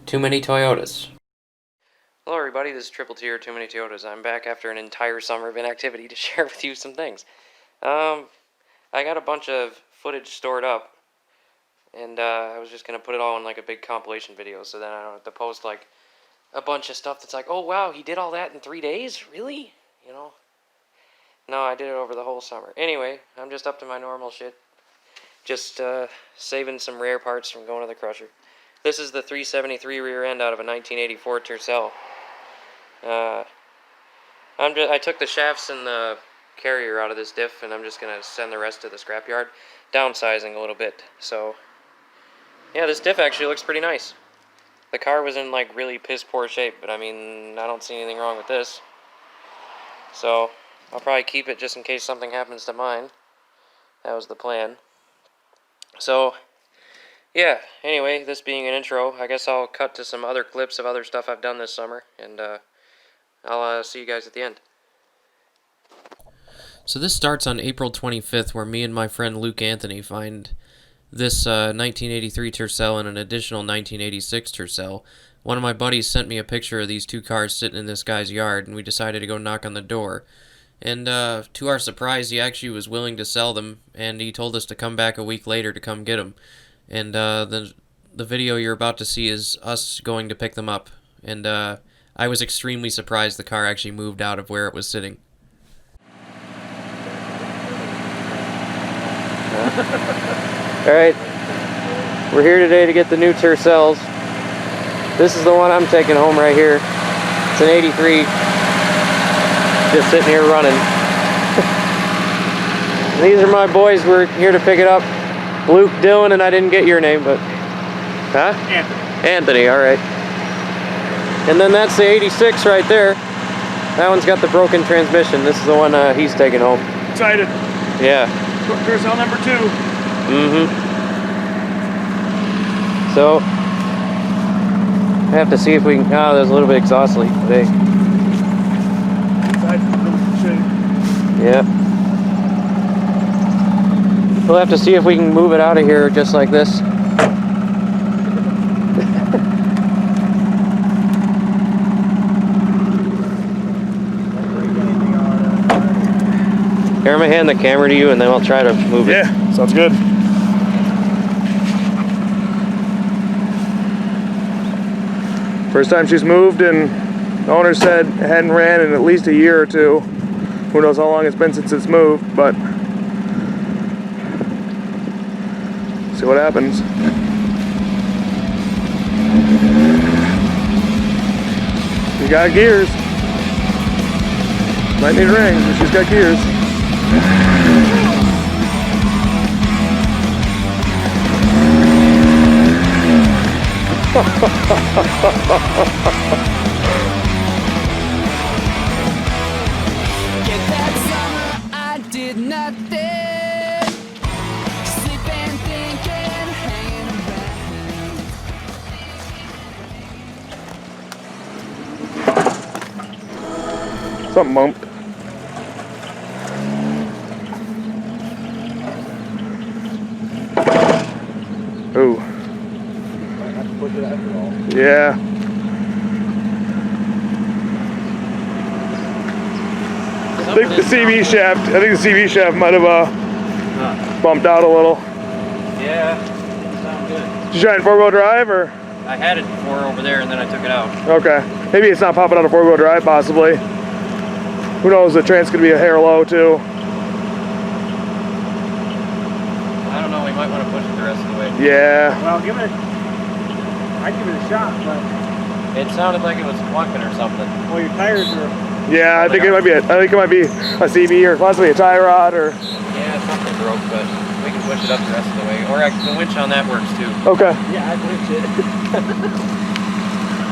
Too Many Toyotas. Hello everybody, this is Triple T or Too Many Toyotas. I'm back after an entire summer of inactivity to share with you some things. I got a bunch of footage stored up, and I was just going to put it all in like a big compilation video, so then I don't have to post like a bunch of stuff that's like, oh wow, he did all that in 3 days? Really? You know? No, I did it over the whole summer. Anyway, I'm just up to my normal shit. Just saving some rare parts from going to the crusher. This is the 373 rear end out of a 1984 Tercel. I took the shafts and the carrier out of this diff, and I'm just gonna send the rest to the scrapyard, downsizing a little bit. So, yeah, this diff actually looks pretty nice. The car was in like really piss poor shape, but I mean, I don't see anything wrong with this. So, I'll probably keep it just in case something happens to mine. That was the plan. So, yeah, anyway, this being an intro, I guess I'll cut to some other clips of other stuff I've done this summer, and I'll see you guys at the end. So this starts on April 25th, where me and my friend Luke Anthony find this 1983 Tercel and an additional 1986 Tercel. One of my buddies sent me a picture of these two cars sitting in this guy's yard, and we decided to go knock on the door. And to our surprise, he actually was willing to sell them, and he told us to come back a week later to come get them. And the video you're about to see is us going to pick them up. And I was extremely surprised the car actually moved out of where it was sitting. Alright, we're here today to get the new Tercels. This is the one I'm taking home right here. It's an 83. Just sitting here running. These are my boys. We're here to pick it up. Luke, Dylan, and I didn't get your name, but... Huh? Anthony. Anthony, alright. And then that's the 86 right there. That one's got the broken transmission. This is the one he's taking home. Excited. Yeah. Tercel number 2. Mm-hmm. So, I have to see if we can... Oh, there's a little bit of exhaust leak today. Yeah. We'll have to see if we can move it out of here just like this. Here, I'm gonna hand the camera to you, and then I'll try to move it. Yeah, sounds good. First time she's moved, and the owner said it hadn't ran in at least a year or two. Who knows how long it's been since it's moved, but see what happens. She got gears. Might need rings, but she's got gears. Something bumped. Ooh. Yeah. I think the CV shaft might have bumped out a little. Yeah, sounds good. Did you try it in 4-wheel drive, or? I had it before over there, and then I took it out. Okay. Maybe it's not popping out of 4-wheel drive, possibly. Who knows, the trans could be a hair low, too. I don't know, we might want to push it the rest of the way. Yeah. Well, I'd give it a shot, but... It sounded like it was clunking or something. Well, your tires are... Yeah, I think it might be a CV or possibly a tie rod, or... Yeah, something broke, but we can push it up the rest of the way. Or the winch on that works, too. Okay. Yeah, I'd winch it.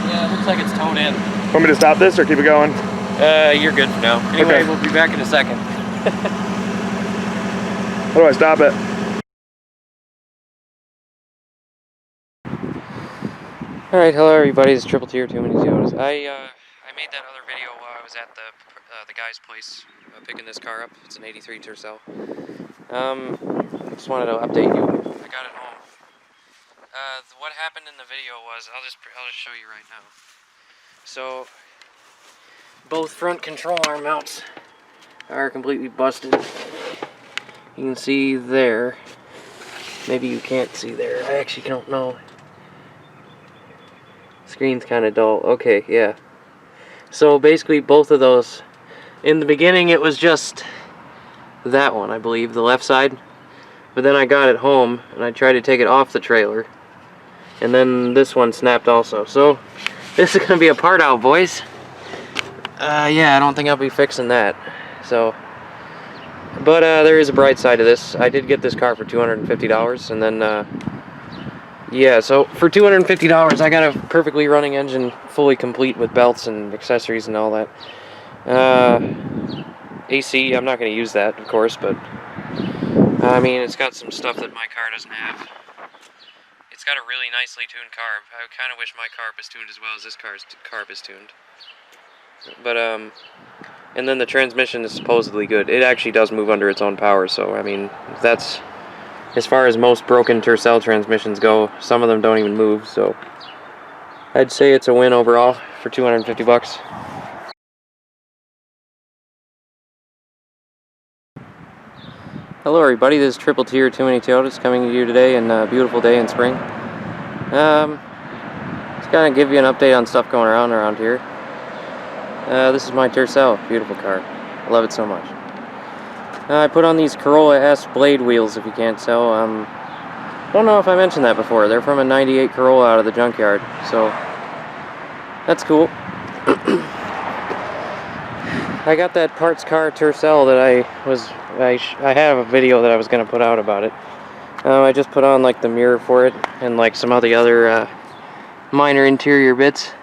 Yeah, it looks like it's towed in. Want me to stop this, or keep it going? You're good for now. Anyway, Okay. We'll be back in a second. How do I stop it? Alright, hello everybody, this is Triple Tier Too Many Toyotas. I made that other video while I was at the guy's place picking this car up. It's an 83 Tercel. Just wanted to update you. I got it home. What happened in the video was, I'll just show you right now. So, both front control arm mounts are completely busted. You can see there. Maybe you can't see there. I actually don't know. Screen's kind of dull. Okay, yeah. So basically both of those, in the beginning it was just that one, I believe, the left side. But then I got it home and I tried to take it off the trailer. And then this one snapped also. So this is going to be a part out, boys. Yeah, I don't think I'll be fixing that. So, but there is a bright side to this. I did get this car for $250, and then yeah, so for $250 I got a perfectly running engine, fully complete with belts and accessories and all that. AC, I'm not going to use that, of course, but I mean, it's got some stuff that my car doesn't have. It's got a really nicely tuned carb. I kind of wish my carb was tuned as well as this car's carb is tuned. But and then the transmission is supposedly good. It actually does move under its own power, so I mean, that's as far as most broken Tercel transmissions go. Some of them don't even move, so I'd say it's a win overall for $250. Hello everybody, this is Triple Tier Too Many Toyotas coming to you today in a beautiful day in spring. Just kind of give you an update on stuff going around here. This is my Tercel, beautiful car. I love it so much. I put on these Corolla S blade wheels, if you can't tell. Don't know if I mentioned that before. They're from a 98 Corolla out of the junkyard, so that's cool. I got that parts car Tercel that I have a video that I was going to put out about it. I just put on like the mirror for it and like some of the other minor interior bits.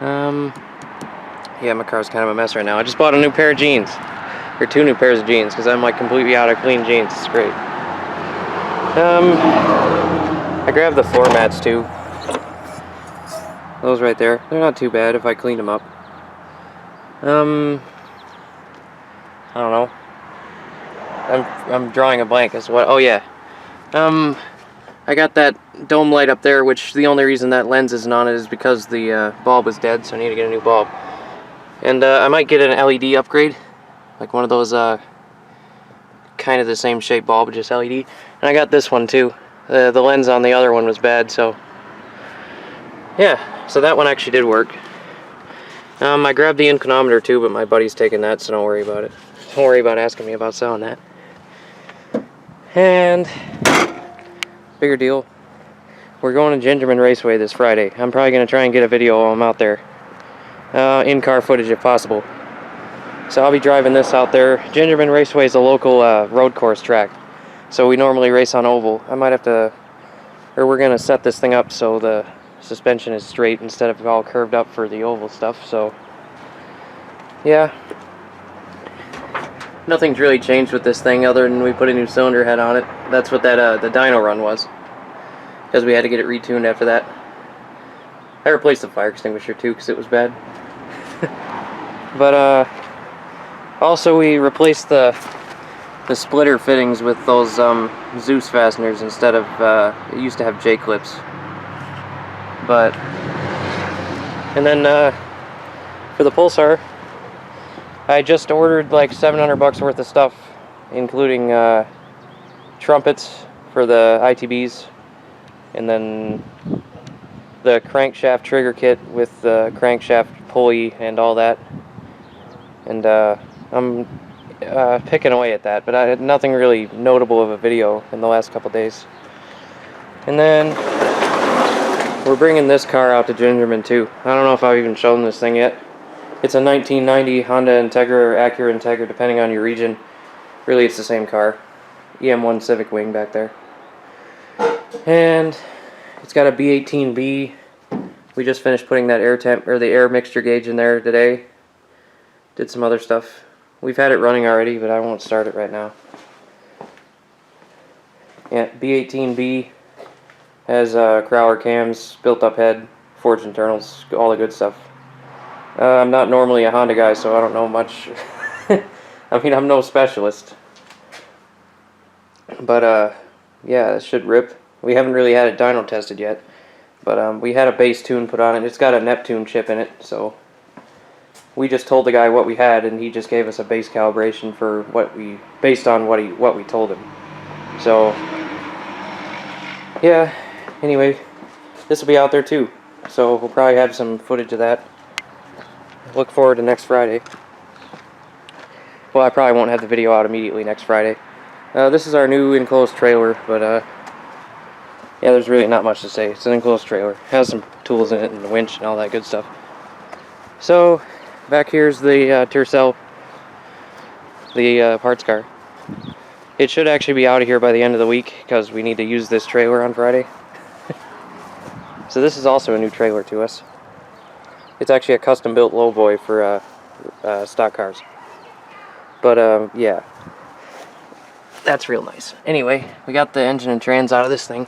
Yeah, my car's kind of a mess right now. I just bought a new pair of jeans. Or 2 new pairs of jeans, because I'm like completely out of clean jeans. It's great. I grabbed the floor mats too. Those right there. They're not too bad if I cleaned them up. I don't know. I'm drawing a blank as what. Oh yeah. I got that dome light up there, which the only reason that lens isn't on it is because the bulb was dead, so I need to get a new bulb. And I might get an LED upgrade, like one of those kind of the same shape bulb, but just LED. And I got this one too. The lens on the other one was bad, so yeah. So that one actually did work. I grabbed the inclinometer too, but my buddy's taking that, so don't worry about it. Don't worry about asking me about selling that. And bigger deal, we're going to Gingerman Raceway this Friday. I'm probably going to try and get a video while I'm out there. In-car footage if possible. So I'll be driving this out there. Gingerman Raceway is a local road course track. So we normally race on oval. I might have to, or we're going to set this thing up so the suspension is straight instead of all curved up for the oval stuff. So yeah. Nothing's really changed with this thing other than we put a new cylinder head on it. That's what that the dyno run was. Because we had to get it retuned after that. I replaced the fire extinguisher too because it was bad. But also we replaced the splitter fittings with those Zeus fasteners instead of it used to have J-clips. But and then for the Pulsar, I just ordered like $700 worth of stuff, including trumpets for the ITBs, and then the crankshaft trigger kit with the crankshaft pulley and all that. And I'm picking away at that, but I had nothing really notable of a video in the last couple days. And then we're bringing this car out to Gingerman too. I don't know if I've even shown this thing yet. It's a 1990 Honda Integra or Acura Integra, depending on your region. Really, it's the same car. EM1 Civic Wing back there. And it's got a B18B. We just finished putting that air temp or the air mixture gauge in there today. Did some other stuff. We've had it running already, but I won't start it right now. Yeah, B18B. Has crawler cams, built-up head, forged internals, all the good stuff. I'm not normally a Honda guy, so I don't know much. I mean, I'm no specialist. But yeah, it should rip. We haven't really had it dyno tested yet, but we had a base tune put on it. It's got a Neptune chip in it, so we just told the guy what we had, and he just gave us a base calibration for based on what we told him. So yeah. Anyway, this will be out there too, so we'll probably have some footage of that. Look forward to next Friday. Well, I probably won't have the video out immediately next Friday. This is our new enclosed trailer, but yeah, there's really not much to say. It's an enclosed trailer. It has some tools in it and a winch and all that good stuff. So, back here's the Tercel, the parts car. It should actually be out of here by the end of the week because we need to use this trailer on Friday. So this is also a new trailer to us. It's actually a custom-built lowboy for stock cars. But yeah, that's real nice. Anyway, we got the engine and trans out of this thing.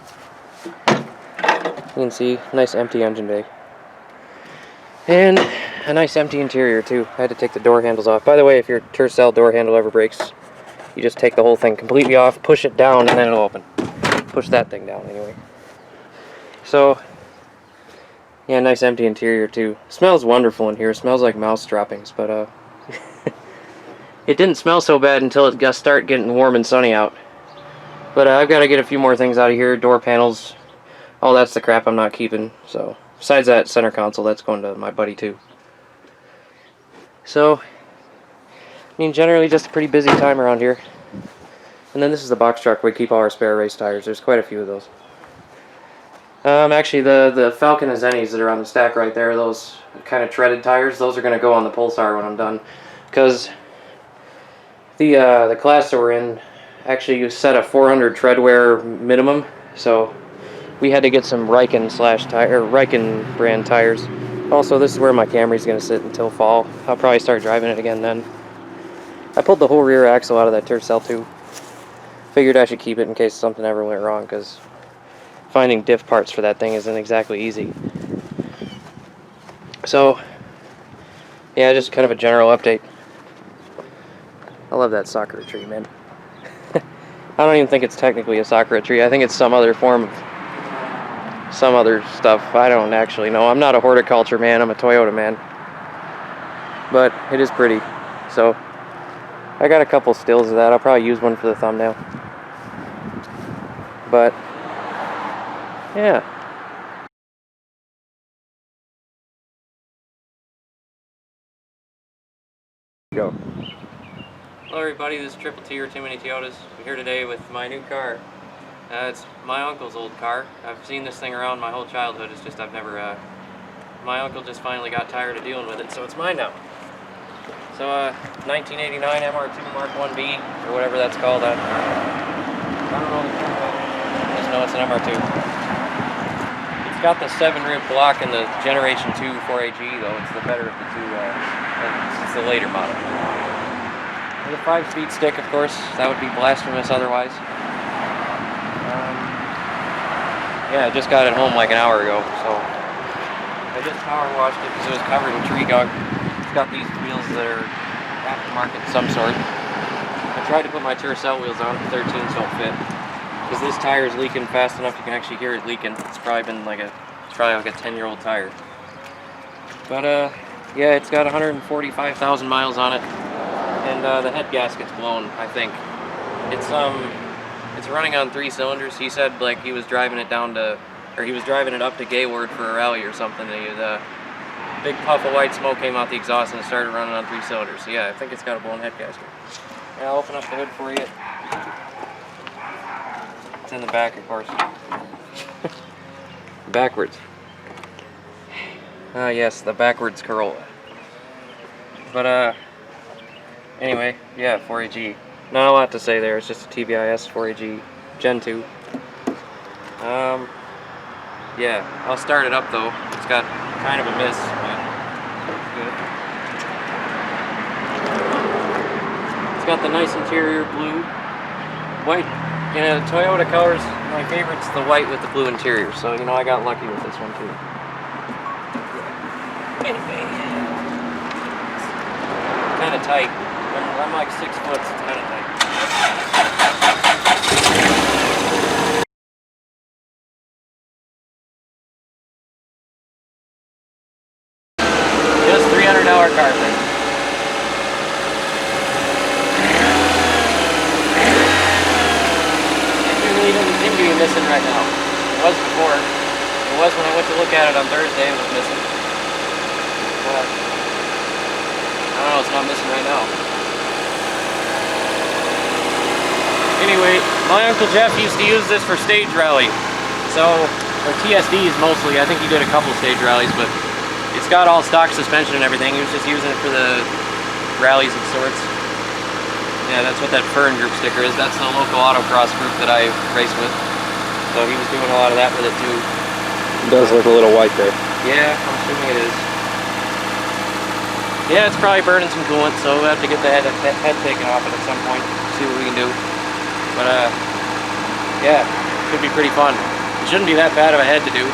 You can see, nice empty engine bay. And a nice empty interior too. I had to take the door handles off. By the way, if your Tercel door handle ever breaks, you just take the whole thing completely off, push it down, and then it'll open. Push that thing down anyway. So, yeah, nice empty interior too. Smells wonderful in here. It smells like mouse droppings, but it didn't smell so bad until it got start getting warm and sunny out. But I've got to get a few more things out of here. Door panels, all that's the crap I'm not keeping. So besides that center console, that's going to my buddy too. So, I mean, generally just a pretty busy time around here. And then this is the box truck we keep all our spare race tires. There's quite a few of those. Actually, the Falcon Azenis that are on the stack right there, those kind of treaded tires, those are going to go on the Pulsar when I'm done. Because the class that we're in actually set a 400 tread wear minimum, so we had to get some Riken brand tires. Also, this is where my Camry's going to sit until fall. I'll probably start driving it again then. I pulled the whole rear axle out of that Tercel too. Figured I should keep it in case something ever went wrong, because finding diff parts for that thing isn't exactly easy. So, yeah, just kind of a general update. I love that Sakura tree, man. I don't even think it's technically a Sakura tree. I think it's some other form of some other stuff. I don't actually know. I'm not a horticulture man. I'm a Toyota man. But it is pretty. So, I got a couple stills of that. I'll probably use one for the thumbnail. But yeah. Go. Hello everybody, this is Triple T or Too Many Toyotas. I'm here today with my new car. It's my uncle's old car. I've seen this thing around my whole childhood. It's just I've never, my uncle just finally got tired of dealing with it, so it's mine now. So 1989 MR2 Mark 1B, or whatever that's called. I don't know. I just know it's an MR2. It's got the 7-rib block and the Generation 2 4AG though. It's the better of the two. It's the later model. With a 5-speed stick, of course. That would be blasphemous otherwise. Yeah, I just got it home like an hour ago, so I just power washed it because it was covered in tree gunk. It's got these wheels that are aftermarket of some sort. I tried to put my Tercel wheels on, 13s don't fit. Because this tire is leaking fast enough you can actually hear it leaking. It's probably like a 10-year-old tire. But yeah, it's got 145,000 miles on it. And the head gasket's blown, I think. It's running on 3 cylinders. He said like he was driving it up to Gayward for a rally or something. And a big puff of white smoke came out the exhaust and it started running on 3 cylinders. So yeah, I think it's got a blown head gasket. Yeah, I'll open up the hood for you. It's in the back, of course. Backwards. Ah, yes, the backwards Corolla. But anyway, yeah, 4AG. Not a lot to say there. It's just a TBIS 4AG Gen 2. Yeah, I'll start it up though. It's got kind of a miss, but it's good. It's got the nice interior blue, white, Toyota colors. my favorite's the white with the blue interior, so you know I got lucky with this one too. Anyway, kind of tight. I'm like 6 foot, so it's kind of tight. Just $300 carpet. Really doesn't seem to be missing right now. It was before. It was when I went to look at it on Thursday. It was missing. But I don't know. It's not missing right now. Anyway, my Uncle Jeff used to use this for stage rally. So, or TSDs mostly. I think he did a couple stage rallies, but it's got all stock suspension and everything. He was just using it for the rallies of sorts. Yeah, that's what that Fern Group sticker is. That's the local autocross group that I race with. So he was doing a lot of that with it too. It does look a little white there. Yeah, I'm assuming it is. Yeah, it's probably burning some coolant, so we'll have to get the head taken off it at some point. See what we can do. But yeah, should be pretty fun. It shouldn't be that bad of a head to do.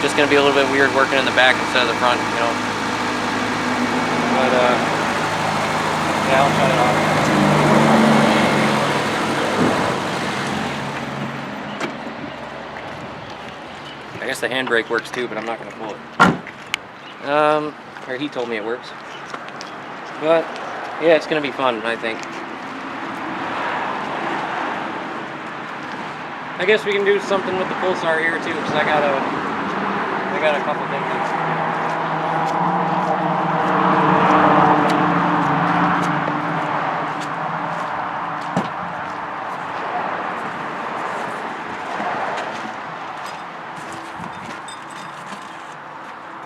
Just gonna be a little bit weird working in the back instead of the front, you know. But yeah, I'll shut it off. I guess the handbrake works too, but I'm not gonna pull it. Or he told me it works. But yeah, it's gonna be fun, I think. I guess we can do something with the Pulsar here too, because I got a couple things.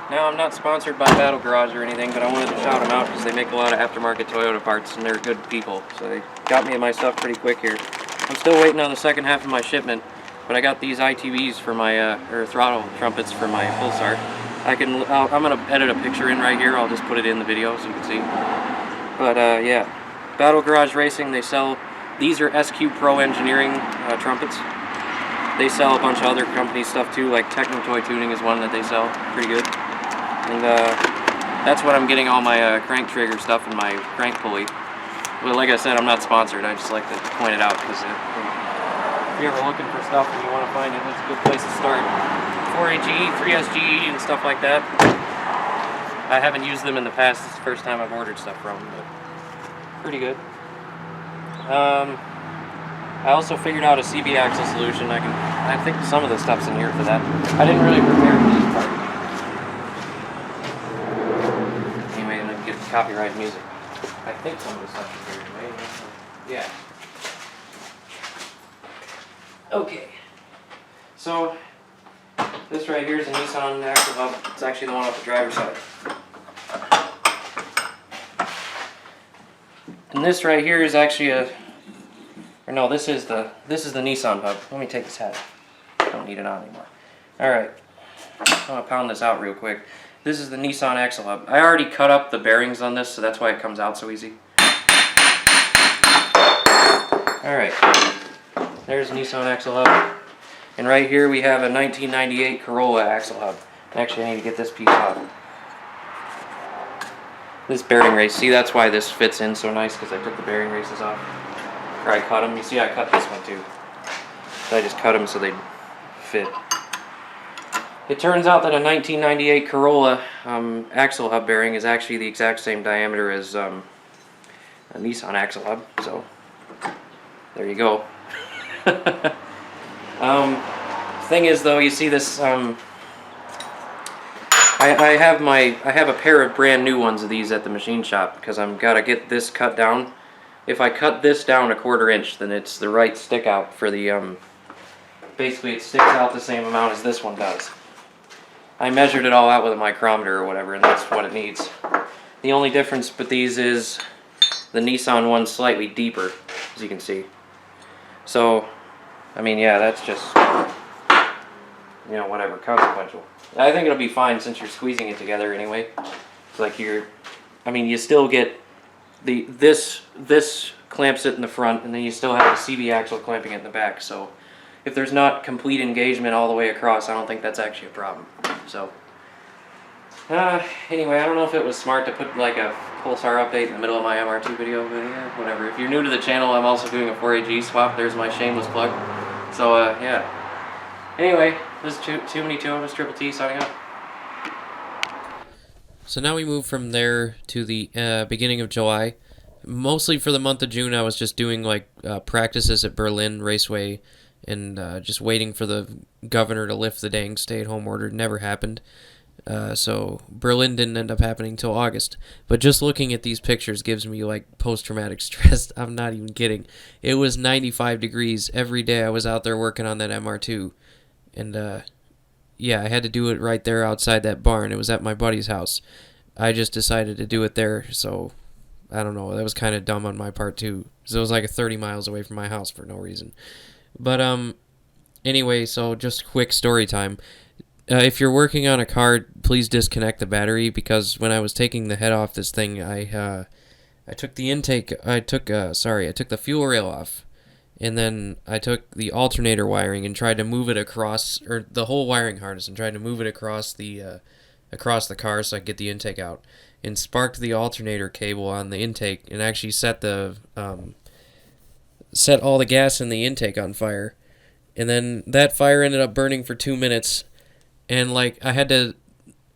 Now, I'm not sponsored by Battle Garage or anything, but I wanted to shout them out because they make a lot of aftermarket Toyota parts and they're good people. So they got me my stuff pretty quick here. I'm still waiting on the second half of my shipment, but I got these ITVs for my, or throttle trumpets for my Pulsar. I'm gonna edit a picture in right here. I'll just put it in the video so you can see. But yeah, Battle Garage Racing, they sell, these are SQ Pro Engineering trumpets. They sell a bunch of other company stuff too, like Techno Toy Tuning is one that they sell, pretty good. And that's what I'm getting all my crank trigger stuff and my crank pulley. But like I said, I'm not sponsored. I just like to point it out because if you're ever looking for stuff and you want to find it, it's a good place to start. 4AGE, 3SGE, and stuff like that. I haven't used them in the past. It's the first time I've ordered stuff from them, but pretty good. I also figured out a CB axle solution. I think some of the stuff's in here for that. I didn't really prepare for this part. Anyway, I'm gonna get copyright music. I think some of the stuff is here anyway. Yeah. Okay. So this right here is a Nissan axle hub. It's actually the one off the driver's side. And this right here is actually this is the Nissan hub. Let me take this hat off. I don't need it on anymore. Alright. I'm gonna pound this out real quick. This is the Nissan axle hub. I already cut up the bearings on this, so that's why it comes out so easy. Alright. There's Nissan axle hub. And right here we have a 1998 Corolla axle hub. Actually, I need to get this piece off. This bearing race, see, that's why this fits in so nice, because I took the bearing races off. Or I cut them. You see I cut this one too. So I just cut them so they fit. It turns out that a 1998 Corolla axle hub bearing is actually the exact same diameter as a Nissan axle hub. So there you go. Thing is though, you see this, I have a pair of brand new ones of these at the machine shop because I'm gotta get this cut down. If I cut this down 1/4 inch, then it's the right stick out for the, basically it sticks out the same amount as this one does. I measured it all out with a micrometer or whatever, and that's what it needs. The only difference with these is the Nissan one's slightly deeper, as you can see. So, I mean, yeah, that's just, you know, whatever, consequential. I think it'll be fine since you're squeezing it together anyway. It's like you still get this clamps it in the front, and then you still have the CB axle clamping it in the back, so if there's not complete engagement all the way across, I don't think that's actually a problem. So, anyway, I don't know if it was smart to put like a pulsar update in the middle of my MR2 video, but yeah, whatever. If you're new to the channel, I'm also doing a 4AG swap. There's my shameless plug. So, yeah. Anyway, this is Too Many Toyotas Triple T signing out. So now we move from there to the beginning of July. Mostly for the month of June, I was just doing like practices at Berlin Raceway and just waiting for the governor to lift the dang stay-at-home order. It never happened. So Berlin didn't end up happening till August. But just looking at these pictures gives me like post-traumatic stress. I'm not even kidding. It was 95 degrees every day I was out there working on that MR2. And yeah, I had to do it right there outside that barn. It was at my buddy's house. I just decided to do it there, so I don't know. That was kind of dumb on my part too. So it was like 30 miles away from my house for no reason. But anyway, so just quick story time. If you're working on a car, please disconnect the battery, because when I was taking the head off this thing, I took the intake. I took the fuel rail off. And then I took the alternator wiring and tried to move it across, or the whole wiring harness, and tried to move it across the car so I could get the intake out. And sparked the alternator cable on the intake, and actually set all the gas in the intake on fire. And then that fire ended up burning for 2 minutes, and like I had to,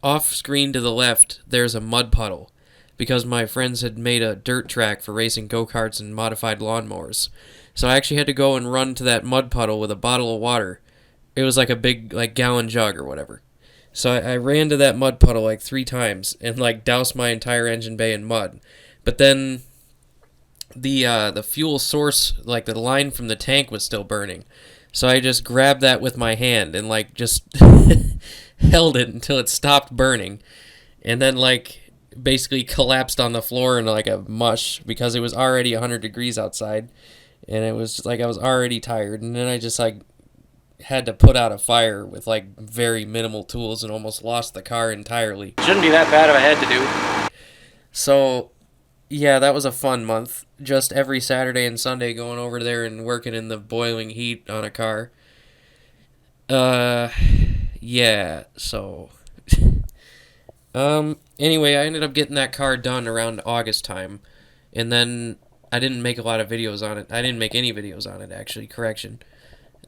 off screen to the left, there's a mud puddle, because my friends had made a dirt track for racing go-karts and modified lawnmowers. So I actually had to go and run to that mud puddle with a bottle of water. It was like a big gallon jug or whatever. So I ran to that mud puddle like 3 times and like doused my entire engine bay in mud. But then the fuel source, like the line from the tank, was still burning. So I just grabbed that with my hand and like just held it until it stopped burning. And then like basically collapsed on the floor in like a mush, because it was already 100 degrees outside. And it was like I was already tired, and then I just like had to put out a fire with like very minimal tools and almost lost the car entirely. Shouldn't be that bad of a head to do. So, yeah, that was a fun month. Just every Saturday and Sunday going over there and working in the boiling heat on a car. Yeah, so anyway, I ended up getting that car done around August time, and then I didn't make a lot of videos on it. I didn't make any videos on it, actually. Correction.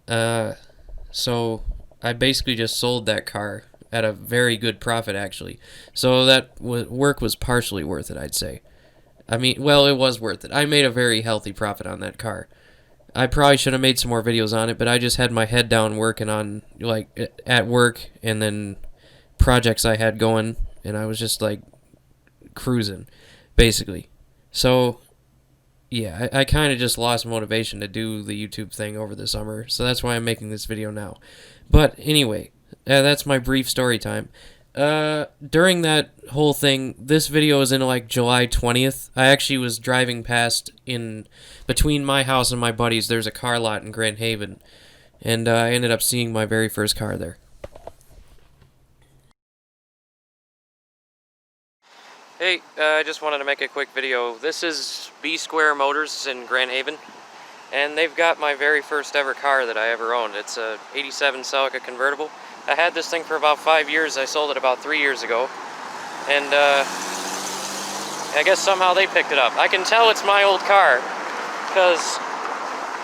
So I basically just sold that car at a very good profit, actually. So that work was partially worth it, I'd say. I mean, well, it was worth it. I made a very healthy profit on that car. I probably should have made some more videos on it, but I just had my head down working on, like, at work, and then projects I had going, and I was just, like, cruising, basically. So yeah, I kind of just lost motivation to do the YouTube thing over the summer, so that's why I'm making this video now. But anyway, that's my brief story time. During that whole thing, this video is in like July 20th. I actually was driving past in between my house and my buddy's. There's a car lot in Grand Haven, and I ended up seeing my very first car there. Hey, I just wanted to make a quick video. This is B Square Motors in Grand Haven, and they've got my very first ever car that I ever owned. It's a '87 Celica convertible. I had this thing for about 5 years. I sold it about 3 years ago, and I guess somehow they picked it up. I can tell it's my old car because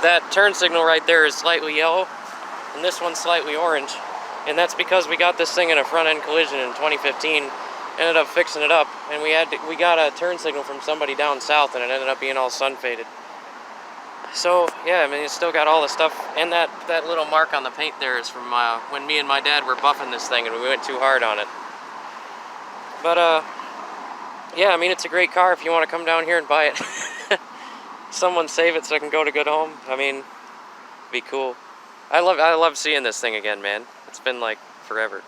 that turn signal right there is slightly yellow, and this one's slightly orange, and that's because we got this thing in a front-end collision in 2015. Ended up fixing it up, and we got a turn signal from somebody down south, and it ended up being all sun faded. So yeah, I mean, it's still got all the stuff, and that little mark on the paint there is from when me and my dad were buffing this thing and we went too hard on it. But yeah, I mean, it's a great car if you want to come down here and buy it. Someone save it so I can go to good home. I mean, it'd be cool. I love seeing this thing again, man. It's been like forever.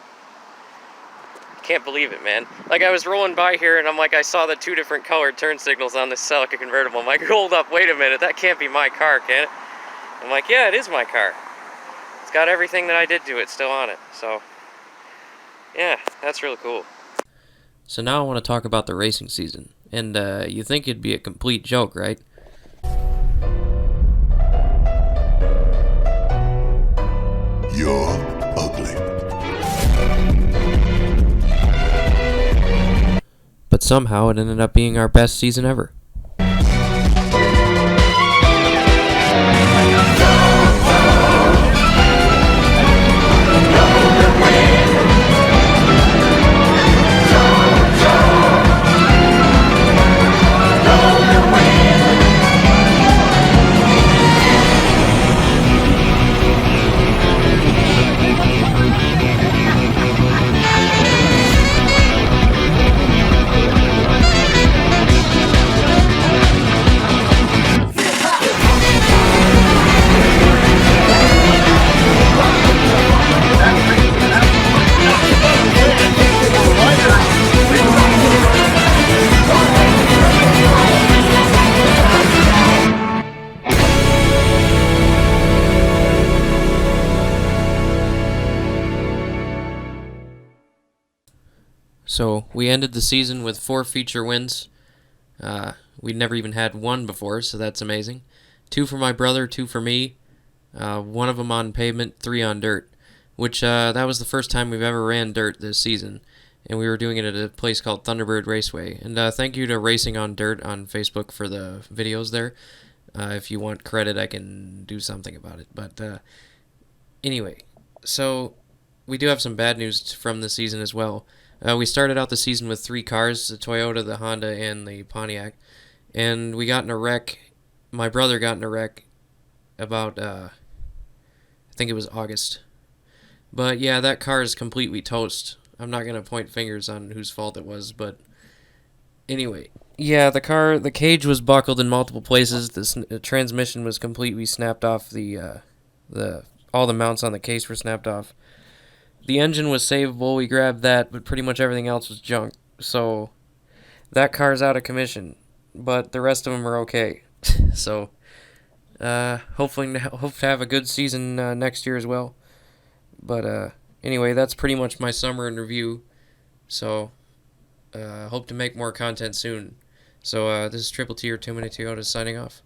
Can't believe it, man. Like, I was rolling by here and I'm like, I saw the 2 different colored turn signals on this Celica convertible. I'm like, hold up, wait a minute, that can't be my car, can it? I'm like, yeah, it is my car. It's got everything that I did to it still on it. So yeah, that's really cool. So now I want to talk about the racing season. And you think it'd be a complete joke, right? You're ugly. But somehow it ended up being our best season ever. So we ended the season with 4 feature wins. We'd never even had one before, so that's amazing. 2 for my brother, 2 for me. 1 of them on pavement, 3 on dirt. Which that was the first time we've ever ran dirt this season, and we were doing it at a place called Thunderbird Raceway. And thank you to Racing on Dirt on Facebook for the videos there. If you want credit, I can do something about it. But anyway, so we do have some bad news from the season as well. We started out the season with 3 cars, the Toyota, the Honda, and the Pontiac. And we got in a wreck. My brother got in a wreck about, I think it was August. But yeah, that car is completely toast. I'm not going to point fingers on whose fault it was, but anyway. Yeah, the cage was buckled in multiple places. The transmission was completely snapped off. All the mounts on the case were snapped off. The engine was savable, we grabbed that, but pretty much everything else was junk. So, that car's out of commission, but the rest of them are okay. So, hope to have a good season next year as well. But anyway, that's pretty much my summer in review. So, hope to make more content soon. So, this is Triple T or Too Many Toyotas signing off.